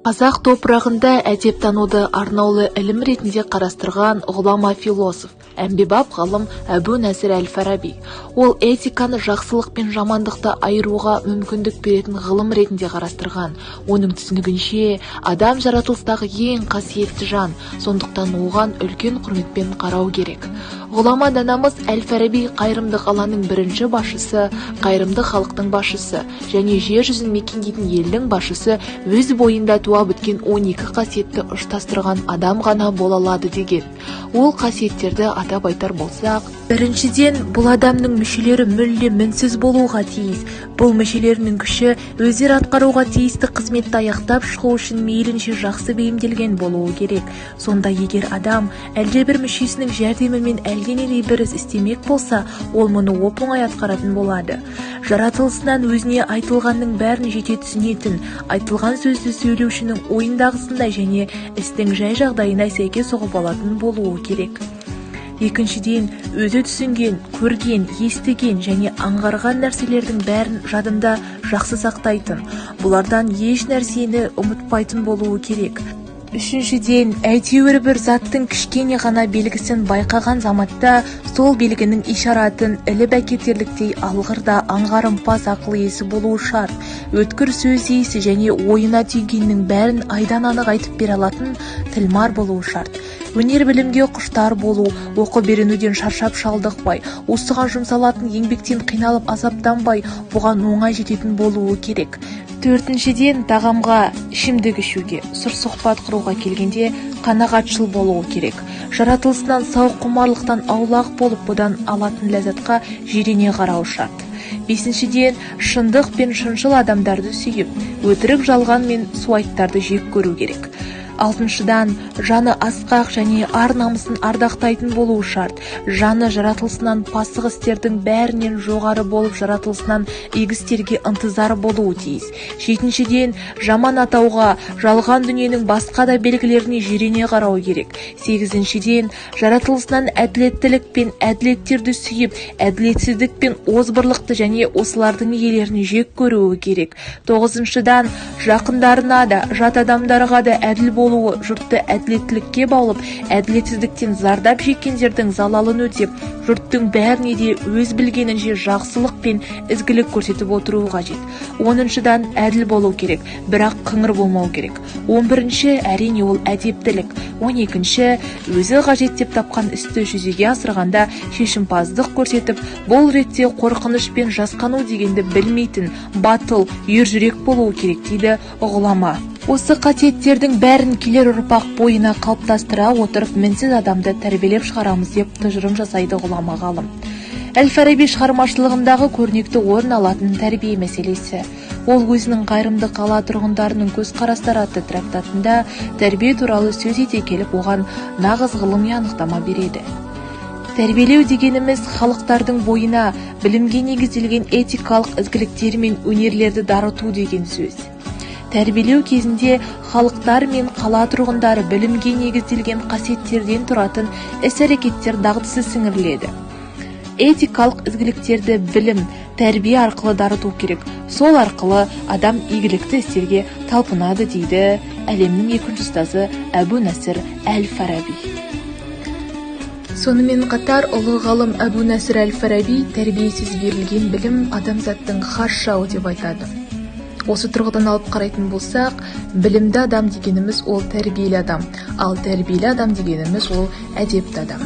Қазақ топырағында әдептануды арнаулы ілім ретінде қарастырған ғұлама философ, әмбебап ғалым Әбу Насыр әл-Фараби. Ол этиканы жақсылық пен жамандықты айыруға мүмкіндік беретін ғылым ретінде қарастырған. Оның түсінігінше, адам жаратылыстағы ең қасиетті жан, сондықтан оған үлкен құрметпен қарау керек. Ғұлама данамыз әл-Фараби қайырымды қаланың бірінші басшысы, қайырымды халықтың басшысы және жер жүзін мекендейтін елдің басшысы өз бойында туа біткен 12 қасиетті ұштастырған адам ғана бола алады деген. Ол қасиеттерді атап айтар болсақ, біріншіден, бұл адамның мүшелері мүлде мінсіз болуға тиіс. Бұл мүшелерінің күші өздері атқаруға тиісті қызметті аяқтап шығу үшін мейлінше жақсы бейімделген болуы керек. Сонда егер адам әлдебір мүшесінің жәрдемімен әлденендей бір іс істемек болса, ол мұны оп-оңай атқаратын болады. Жаратылысынан өзіне айтылғанның бәрін жете түсінетін, айтылған сөзді сөйлеушінің ойындағысындай және істің жай жағдайына сәйкес ұғып алатын болуы керек. Екіншіден, өзі түсінген, көрген, естіген және аңғарған нәрселердің бәрін жадында жақсы сақтайтын, бұлардан еш нәрсені ұмытпайтын болуы керек. Үшіншіден, әйтеуір бір заттың кішкене ғана белгісін байқаған заматта сол белгінің ишаратын іліп әкетерліктей алғыр да аңғарымпаз ақыл иесі болуы шарт. Өткір сөз иесі және ойына түйгеннің бәрін айдан анық айтып бере алатын тілмар болуы шарт. Өнер білімге құштар болу, оқып үйренуден шаршап шалдықпай, осыған жұмсалатын еңбектен қиналып азаптанбай, бұған оңай жететін болуы керек. Төртіншіден, тағамға, ішімдік ішуге, сұр сұхбат құруға келгенде қанағатшыл болуы керек. Жаратылысынан сауық құмарлықтан аулақ болып, бұдан алатын ләззатқа жирене қарау шарт. Бесіншіден, шындық пен шыншыл адамдарды сүйіп, өтірік жалған мен суайттарды жек көру керек. Алтыншыдан, жаны асқақ және ар намысын ардақтайтын болуы шарт. Жаны жаратылысынан пасық істердің бәрінен жоғары болып, жаратылысынан игі істерге ынтызар болуы тиіс. Жетіншіден, жаман атауға, жалған дүниенің басқа да белгілеріне жирене қарау керек. Сегізіншіден, жаратылысынан әділеттілік пен әділеттерді сүйіп, әділетсіздік пен озбырлықты және осылардың иелерін жек көруі керек. Тоғызыншыдан, жақындарына да, жат адамдарға да әділ болуы, жұртты әділеттілікке баулып, әділетсіздіктен зардап шеккендердің залалын өтеп, жұрттың бәріне де өз білгенінше жақсылық пен ізгілік көрсетіп отыруы қажет. 10-шыдан, әділ болу керек, бірақ қыңыр болмау керек. 11-ші, әрине, ол әдептілік. 12-ші, өзі қажет деп тапқан істі жүзеге асырғанда шешімпаздық көрсетіп, бұл ретте қорқыныш пен жасқану дегенді білмейтін, батыл, ержүрек болуы керек дейді ғұлама. Осы қасиеттердің бәрін келер ұрпақ бойына қалыптастыра отырып, мінсіз адамды тәрбиелеп шығарамыз деп тұжырым жасайды ғұлама ғалым. Әл-Фараби шығармашылығындағы көрнекті орын алатын тәрбие мәселесі. Ол өзінің қайырымды қала тұрғындарының көзқарастары атты трактатында тәрбие туралы сөз ете келіп, оған нағыз ғылыми анықтама береді. Тәрбиелеу дегеніміз халықтардың бойына білімге негізделген этикалық ізгіліктер мен өнерлерді дарыту деген сөз. Тәрбиелеу кезінде халықтар мен қала тұрғындары білімге негізделген қасиеттерден тұратын іс-әрекеттер дағдысы сіңіріледі. Этикалық ізгіліктерді білім, тәрбие арқылы дарыту керек. Сол арқылы адам игілікті істерге талпынады дейді әлемнің екінші ұстазы Әбу Насыр әл-Фараби. Сонымен қатар ұлы ғалым Әбу Насыр әл-Фараби тәрбиесіз берілген білім адамзаттың хас жауы деп айтады. Осы тұрғыдан алып қарайтын болсақ, білімді адам дегеніміз ол тәрбиелі адам, ал тәрбиелі адам дегеніміз ол әдепті адам.